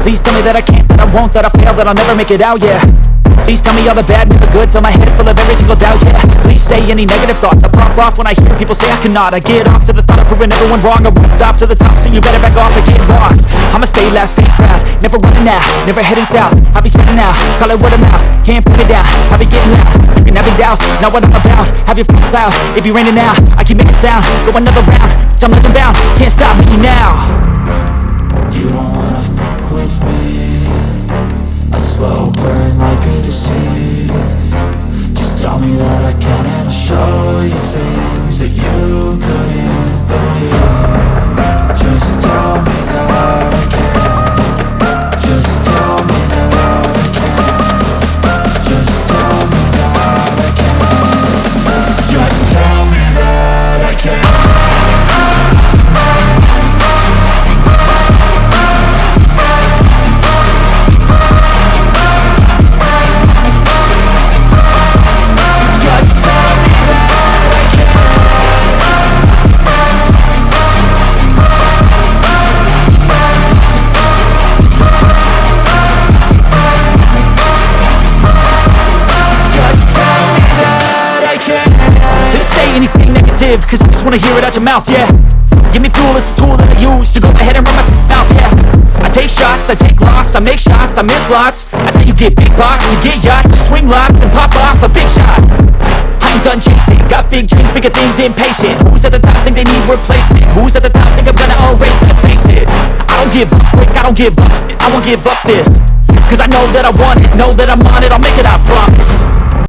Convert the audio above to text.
Please tell me that I can't, that I won't, that I fail, that I'll never make it out, yeah. Please tell me all the bad, never good, fill my head full of every single doubt, yeah. Please say any negative thoughts, I pop off when I hear people say I cannot. I get off to the thought of proving everyone wrong, I won't stop to the top, so you better back off and get lost. I'ma stay loud, stay proud, never running out, never heading south. I'll be spinning out, call it word of mouth, can't put me down, I'll be getting loud. You can have it douse, not what I'm about, have your f***ing cloud. It be raining now, I keep making sound, go another round, I'm legend bound, can't stop me now. You don't wanna fuck with me, a slow burn like a disease. Just tell me that I can and I'll show you things that you couldn't believe. Just tell me that I can. Just tell me that I can. Just tell me that I can. Just tell me that I can. Cause I just wanna hear it out your mouth, yeah. Give me fuel, it's a tool that I use to go ahead and run my mouth, yeah. I take shots, I take loss, I make shots, I miss lots. That's how you get big box, you get yachts, you swing lots and pop off a big shot. I ain't done chasing, got big dreams, bigger things, impatient. Who's at the top think they need replacement? Who's at the top think I'm gonna erase and face it? I don't give up quick, I don't give up, I won't give up this. Cause I know that I want it, know that I'm on it, I'll make it, I promise.